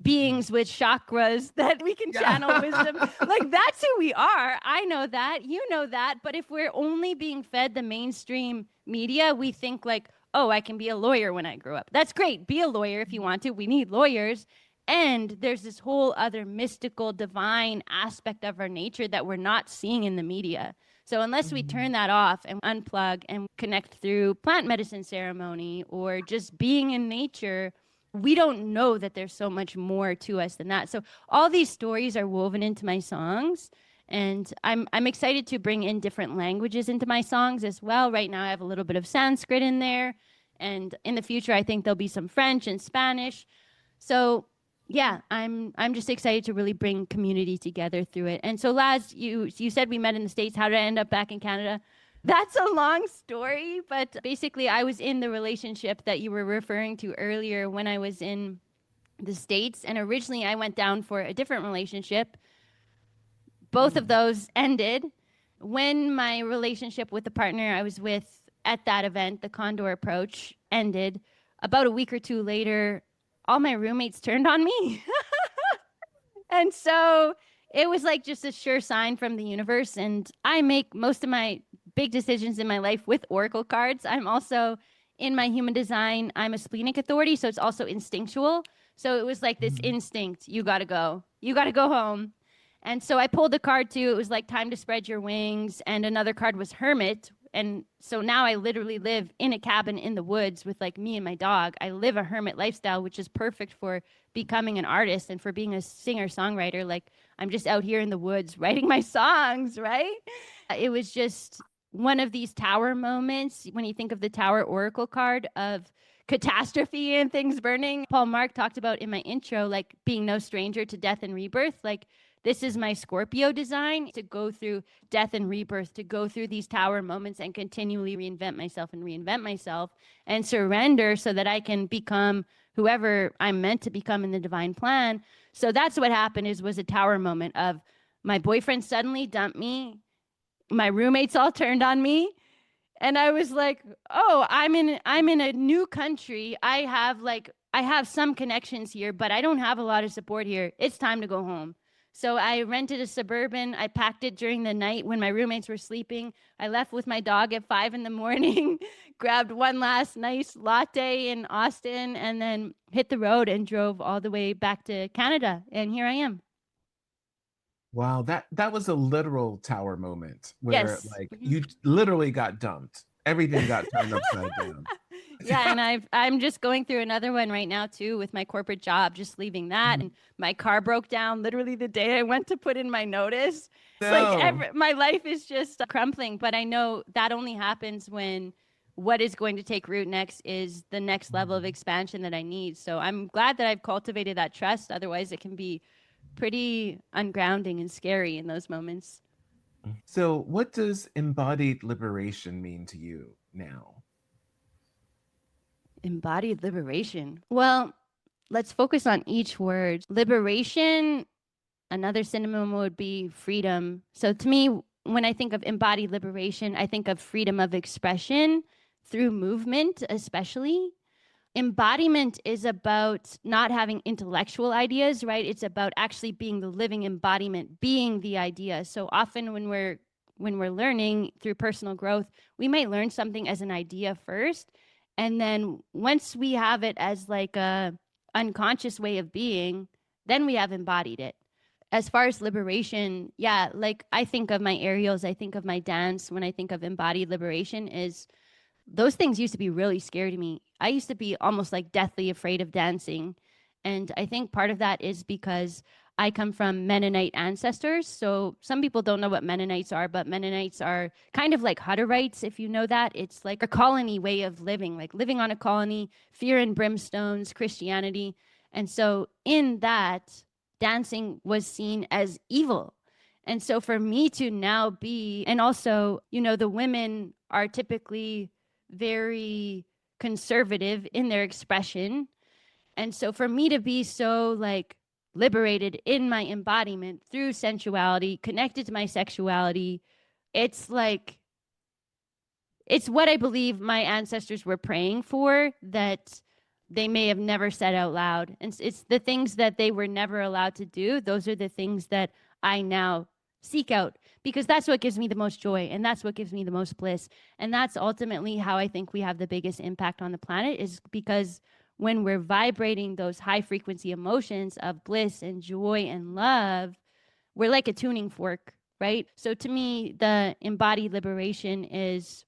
beings with chakras that we can channel wisdom. Like, that's who we are. I know that. You know that. But if we're only being fed the mainstream media, we think like, oh, I can be a lawyer when I grow up. That's great. Be a lawyer if you want to. We need lawyers. And there's this whole other mystical, divine aspect of our nature that we're not seeing in the media. So unless we turn that off and unplug and connect through plant medicine ceremony or just being in nature, we don't know that there's so much more to us than that. So all these stories are woven into my songs. And I'm excited to bring in different languages into my songs as well. Right now I have a little bit of Sanskrit in there. And in the future, I think there'll be some French and Spanish. So yeah, I'm just excited to really bring community together through it. And so Laz, you said we met in the States. How did I end up back in Canada? That's a long story, but basically I was in the relationship that you were referring to earlier when I was in the States. And originally I went down for a different relationship. Both of those ended. When my relationship with the partner I was with at that event, the Condor Approach, ended, about a week or two later, all my roommates turned on me. And so it was like just a sure sign from the universe. And I make most of my big decisions in my life with oracle cards. I'm also, in my human design, I'm a splenic authority, so it's also instinctual. So it was like this instinct, you gotta go home. And so I pulled a card too. It was like time to spread your wings. And another card was hermit. And so now I literally live in a cabin in the woods with like me and my dog. I live a hermit lifestyle, which is perfect for becoming an artist and for being a singer-songwriter. Like, I'm just out here in the woods writing my songs, right? It was just one of these tower moments. When you think of the Tower Oracle card of catastrophe and things burning, Paul Mark talked about in my intro, like being no stranger to death and rebirth. Like, this is my Scorpio design, to go through death and rebirth, to go through these tower moments and continually reinvent myself and surrender so that I can become whoever I'm meant to become in the divine plan. So that's what happened, was a tower moment of my boyfriend suddenly dumped me. My roommates all turned on me. And I was like, oh, I'm in a new country. I have some connections here, but I don't have a lot of support here. It's time to go home. So I rented a Suburban. I packed it during the night when my roommates were sleeping. I left with my dog at 5 a.m, grabbed one last nice latte in Austin, and then hit the road and drove all the way back to Canada. And here I am. Wow, that was a literal tower moment where Yes. like you literally got dumped. Everything got turned upside down. Yeah, and I'm just going through another one right now too with my corporate job, just leaving that, and my car broke down literally the day I went to put in my notice. It's like my life is just crumbling, but I know that only happens when what is going to take root next is the next level of expansion that I need. So I'm glad that I've cultivated that trust. Otherwise, it can be pretty ungrounding and scary in those moments. So, what does embodied liberation mean to you now? Embodied liberation. Well, let's focus on each word. Liberation, another synonym would be freedom. So to me, when I think of embodied liberation, I think of freedom of expression through movement, especially. Embodiment is about not having intellectual ideas, right? It's about actually being the living embodiment, being the idea. So often when we're learning through personal growth, we might learn something as an idea first, and then once we have it as like a unconscious way of being, then we have embodied it. As far as liberation, yeah, like I think of my aerials, I think of my dance when I think of embodied liberation is those things used to be really scary to me. I used to be almost like deathly afraid of dancing. And I think part of that is because I come from Mennonite ancestors. So some people don't know what Mennonites are, but Mennonites are kind of like Hutterites, if you know that. It's like a colony way of living, like living on a colony, fear and brimstones, Christianity. And so in that, dancing was seen as evil. And so for me to now be, and also, the women are typically very conservative in their expression. And so for me to be so like liberated in my embodiment through sensuality, connected to my sexuality, it's like, it's what I believe my ancestors were praying for that they may have never said out loud. And it's the things that they were never allowed to do. Those are the things that I now seek out, because that's what gives me the most joy, and that's what gives me the most bliss. And that's ultimately how I think we have the biggest impact on the planet, is because when we're vibrating those high frequency emotions of bliss and joy and love, we're like a tuning fork, right? So to me, the embodied liberation is,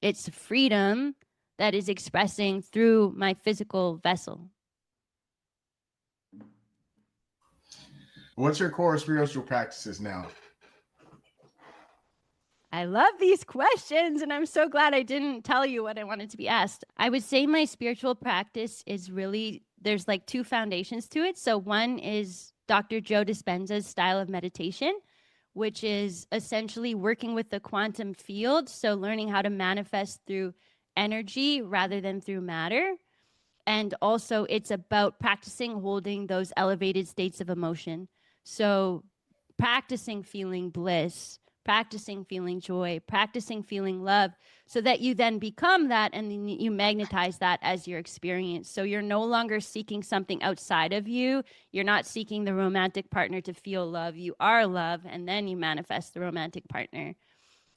it's freedom that is expressing through my physical vessel. What's your core spiritual practices now? I love these questions, and I'm so glad I didn't tell you what I wanted to be asked. I would say my spiritual practice is really, there's like two foundations to it. So one is Dr. Joe Dispenza's style of meditation, which is essentially working with the quantum field. So learning how to manifest through energy rather than through matter. And also it's about practicing holding those elevated states of emotion. So practicing feeling bliss, practicing feeling joy, practicing feeling love, so that you then become that, and then you magnetize that as your experience. So you're no longer seeking something outside of you. You're not seeking the romantic partner to feel love. You are love, and then you manifest the romantic partner.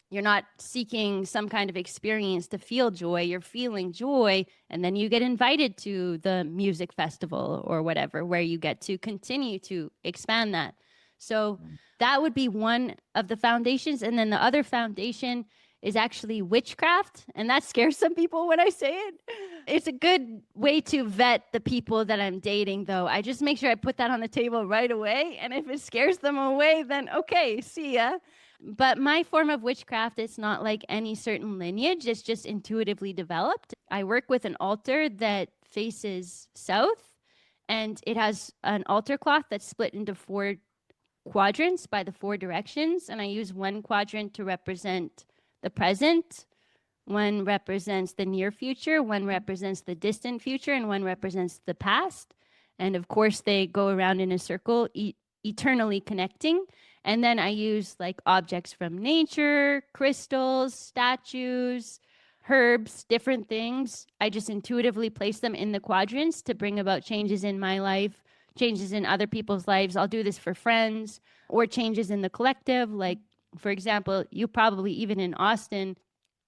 You're not seeking some kind of experience to feel joy. You're feeling joy, and then you get invited to the music festival or whatever, where you get to continue to expand that. So that would be one of the foundations. And then the other foundation is actually witchcraft. And that scares some people when I say it. It's a good way to vet the people that I'm dating, though. I just make sure I put that on the table right away. And if it scares them away, then okay, see ya. But my form of witchcraft, it's not like any certain lineage. It's just intuitively developed. I work with an altar that faces south, and it has an altar cloth that's split into 4 quadrants by the 4 directions. And I use one quadrant to represent the present, one represents the near future, one represents the distant future, and one represents the past. And of course, they go around in a circle, eternally connecting. And then I use like objects from nature, crystals, statues, herbs, different things. I just intuitively place them in the quadrants to bring about changes in my life, changes in other people's lives. I'll do this for friends or changes in the collective. Like, for example, you probably, even in Austin,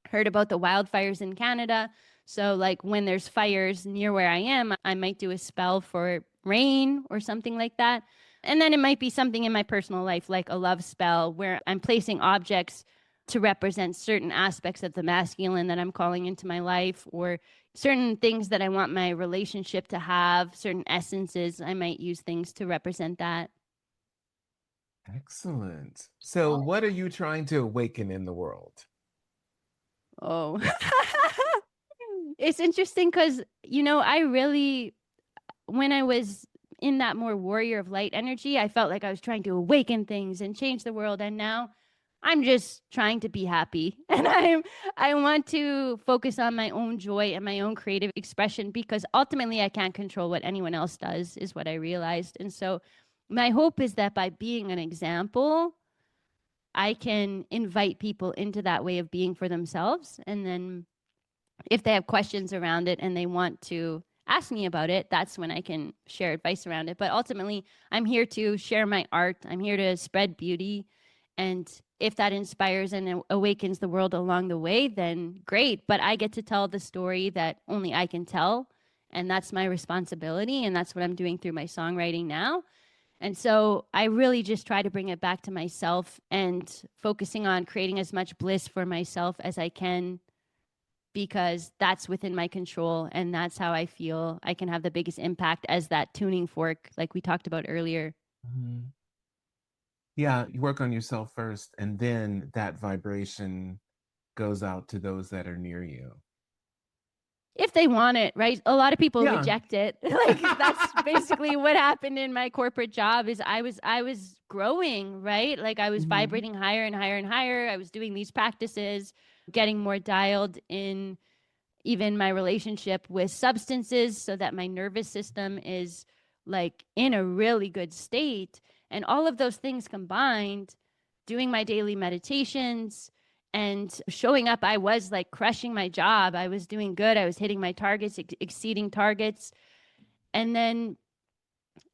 heard about the wildfires in Canada. So, like, when there's fires near where I am, I might do a spell for rain or something like that. And then it might be something in my personal life, like a love spell, where I'm placing objects to represent certain aspects of the masculine that I'm calling into my life, or certain things that I want my relationship to have, certain essences. I might use things to represent that. Excellent. So, what are you trying to awaken in the world? Oh, it's interesting because, I really, when I was in that more warrior of light energy, I felt like I was trying to awaken things and change the world. And now I'm just trying to be happy. And I want to focus on my own joy and my own creative expression, because ultimately I can't control what anyone else does, is what I realized. And so my hope is that by being an example, I can invite people into that way of being for themselves. And then if they have questions around it and they want to ask me about it, that's when I can share advice around it. But ultimately, I'm here to share my art. I'm here to spread beauty. And if that inspires and awakens the world along the way, then great. But I get to tell the story that only I can tell. And that's my responsibility. And that's what I'm doing through my songwriting now. And so I really just try to bring it back to myself and focusing on creating as much bliss for myself as I can, because that's within my control. And that's how I feel I can have the biggest impact as that tuning fork, like we talked about earlier. Mhm. Yeah, you work on yourself first, and then that vibration goes out to those that are near you. If they want it, right? A lot of people Yeah. reject it. Like, that's basically what happened in my corporate job. Is I was growing, right? Like, I was Mhm. vibrating higher and higher and higher. I was doing these practices, getting more dialed in, even my relationship with substances, so that my nervous system is like in a really good state. And all of those things combined, doing my daily meditations and showing up, I was like crushing my job. I was doing good. I was hitting my targets, exceeding targets. And then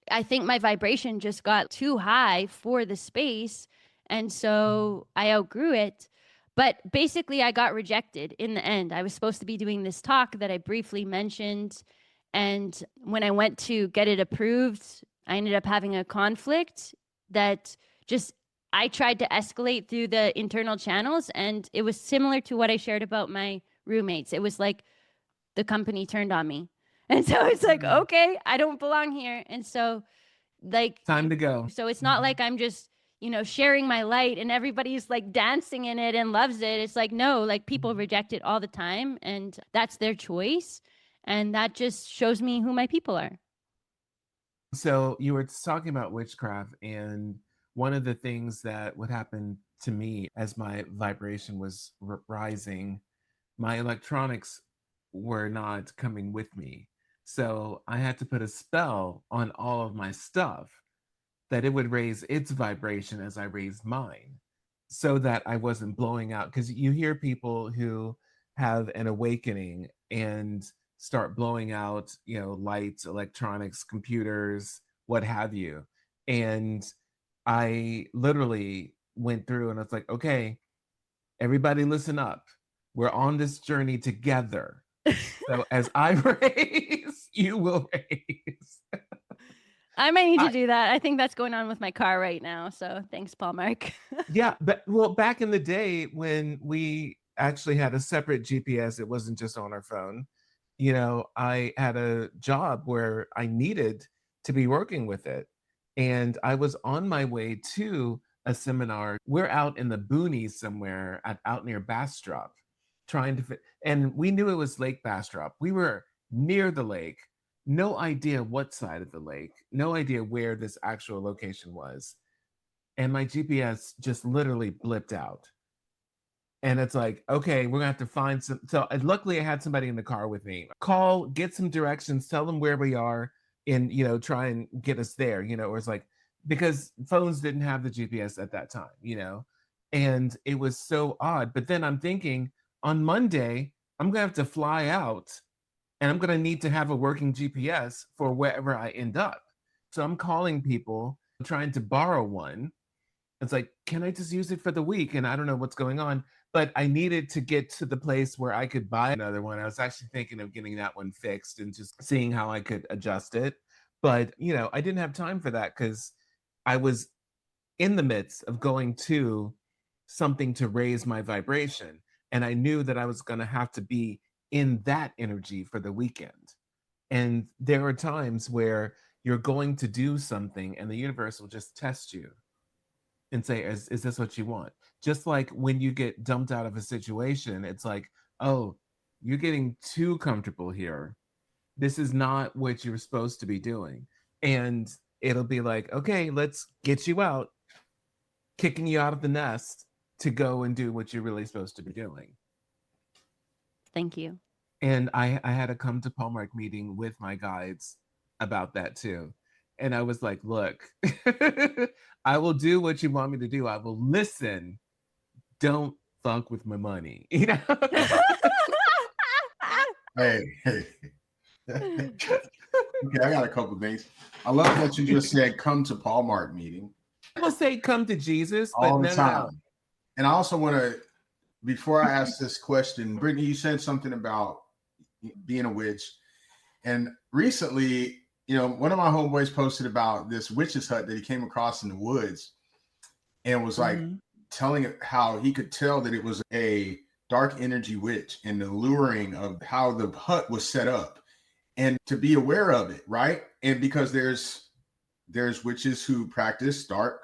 I think my vibration just got too high for the space. And so I outgrew it. But basically, I got rejected in the end. I was supposed to be doing this talk that I briefly mentioned. And when I went to get it approved, I ended up having a conflict that just I tried to escalate through the internal channels. And it was similar to what I shared about my roommates. It was like the company turned on me. And so it's like, okay, I don't belong here. And so, like, Time to go. so it's not like I'm just, sharing my light and everybody's like dancing in it and loves it. It's like, no, like people reject it all the time, and that's their choice. And that just shows me who my people are. So you were talking about witchcraft, and one of the things that would happen to me as my vibration was rising, my electronics were not coming with me. So I had to put a spell on all of my stuff that it would raise its vibration as I raised mine, so that I wasn't blowing out. Because you hear people who have an awakening and start blowing out, lights, electronics, computers, what have you. And I literally went through and I was like, okay, everybody listen up. We're on this journey together. So as I raise, you will raise. I might need to do that. I think that's going on with my car right now. So thanks, Paul Mark. Yeah, but back in the day when we actually had a separate GPS, it wasn't just on our phone. I had a job where I needed to be working with it. And I was on my way to a seminar. We're out in the boonies somewhere out near Bastrop trying to fit. And we knew it was Lake Bastrop. We were near the lake, no idea what side of the lake, no idea where this actual location was. And my GPS just literally blipped out. And it's like, okay, we're gonna have to find some. So luckily, I had somebody in the car with me. Call, get some directions, tell them where we are, and try and get us there. Or it's like, because phones didn't have the GPS at that time, and it was so odd. But then I'm thinking on Monday, I'm going to have to fly out and I'm going to need to have a working GPS for wherever I end up. So I'm calling people, trying to borrow one. It's like, can I just use it for the week? And I don't know what's going on, but I needed to get to the place where I could buy another one. I was actually thinking of getting that one fixed and just seeing how I could adjust it. But, I didn't have time for that because I was in the midst of going to something to raise my vibration. And I knew that I was going to have to be in that energy for the weekend. And there are times where you're going to do something and the universe will just test you and say, is this what you want? Just like when you get dumped out of a situation, it's like, oh, you're getting too comfortable here. This is not what you're supposed to be doing. And it'll be like, okay, let's get you out, kicking you out of the nest to go and do what you're really supposed to be doing. Thank you. And I had a come to Palmark meeting with my guides about that too. And I was like, look, I will do what you want me to do. I will listen. Don't fuck with my money. Hey. Okay, I got a couple things. I love that you just said come to Palmark meeting. I will say come to Jesus, but all the no, time. no. And I also want to, before I ask this question, Brittany, you said something about being a witch. And recently, one of my homeboys posted about this witch's hut that he came across in the woods and was like telling it how he could tell that it was a dark energy witch and the luring of how the hut was set up and to be aware of it, right? And because there's witches who practice dark,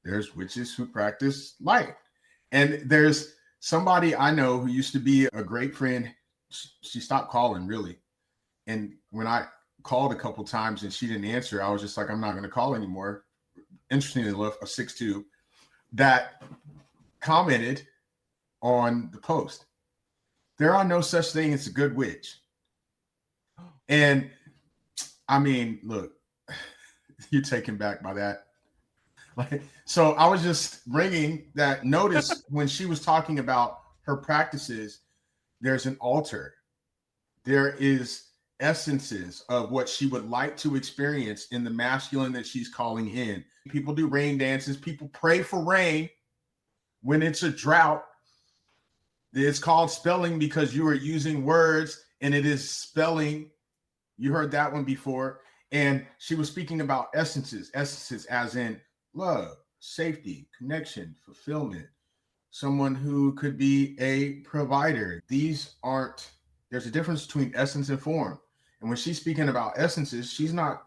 there's witches who practice light. And there's somebody I know who used to be a great friend. She stopped calling, really. And when I called a couple times and she didn't answer, I was just like, I'm not going to call anymore. Interestingly enough, a 6'2", that commented on the post, there are no such thing as a good witch. And I mean, look, you're taken back by that. So I was just bringing that notice when she was talking about her practices. There's an altar. There is essences of what she would like to experience in the masculine that she's calling in. People do rain dances. People pray for rain when it's a drought. It's called spelling because you are using words and it is spelling. You heard that one before. And she was speaking about essences as in love, safety, connection, fulfillment, someone who could be a provider. There's a difference between essence and form. And when she's speaking about essences, she's not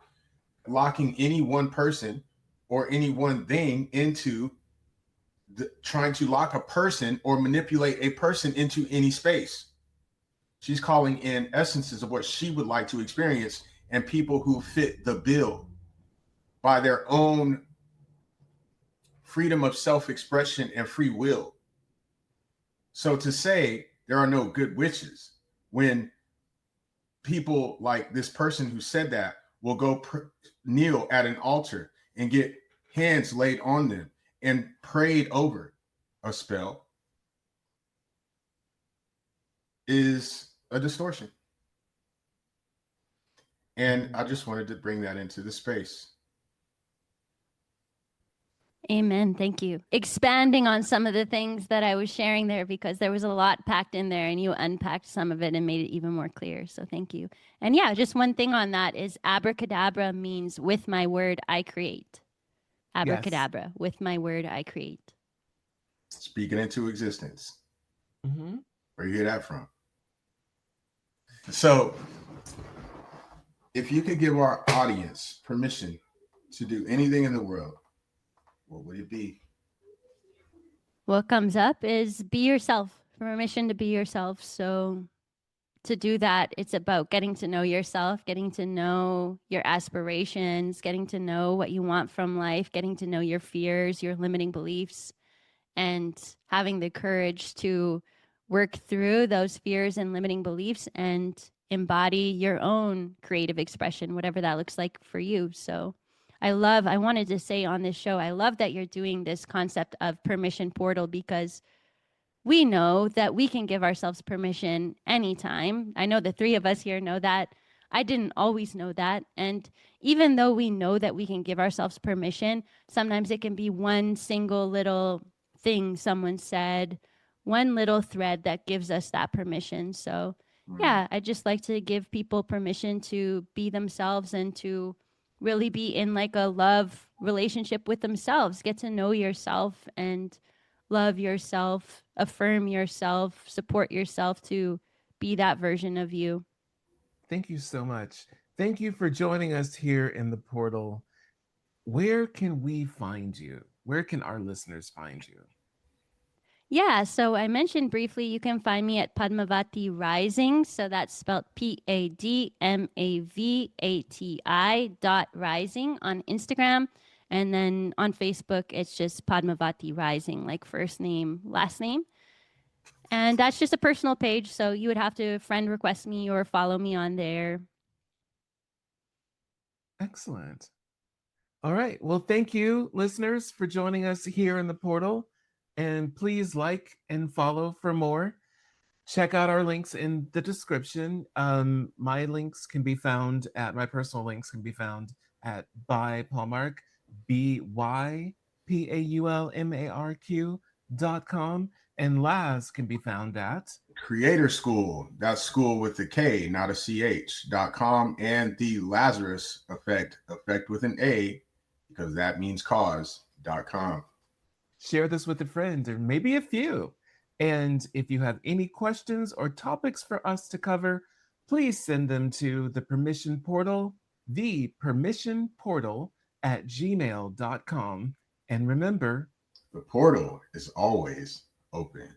locking any one person or any one thing into trying to lock a person or manipulate a person into any space. She's calling in essences of what she would like to experience and people who fit the bill by their own freedom of self-expression and free will. So to say there are no good witches when people like this person who said that will go kneel at an altar and get hands laid on them and prayed over a spell is a distortion. And I just wanted to bring that into the space. Amen. Thank you. Expanding on some of the things that I was sharing there, because there was a lot packed in there and you unpacked some of it and made it even more clear. So thank you. And yeah, just one thing on that is abracadabra means with my word, I create. Abracadabra, yes. With my word, I create. Speaking into existence. Mm-hmm. Where you hear that from? So if you could give our audience permission to do anything in the world, what would it be? What comes up is be yourself, permission to be yourself. So to do that, it's about getting to know yourself, getting to know your aspirations, getting to know what you want from life, getting to know your fears, your limiting beliefs, and having the courage to work through those fears and limiting beliefs and embody your own creative expression, whatever that looks like for you. So I wanted to say on this show, I love that you're doing this concept of permission portal, because we know that we can give ourselves permission anytime. I know the three of us here know that. I didn't always know that. And even though we know that we can give ourselves permission, sometimes it can be one single little thing someone said, one little thread that gives us that permission. So, yeah, I just like to give people permission to be themselves and to really be in like a love relationship with themselves, get to know yourself and love yourself, affirm yourself, support yourself to be that version of you. Thank you so much. Thank you for joining us here in the portal. Where can we find you? Where can our listeners find you? Yeah, so I mentioned briefly you can find me at Padmavati Rising. So that's spelled PADMAVATI .rising on Instagram. And then on Facebook, it's just Padmavati Rising, like first name, last name. And that's just a personal page. So you would have to friend request me or follow me on there. Excellent. All right. Well, thank you, listeners, for joining us here in the portal. And please like and follow for more. Check out our links in the description. My links can be found at my personal links can be found at by Paulmark, BYPAULMARQ.com. And Laz can be found at Creator School, that's school with a K, not a CH.com, and the Lazarus Effect with an A, because that means cause.com. Share this with a friend or maybe a few. And if you have any questions or topics for us to cover, please send them to the permission portal, @gmail.com. And remember, the portal is always open.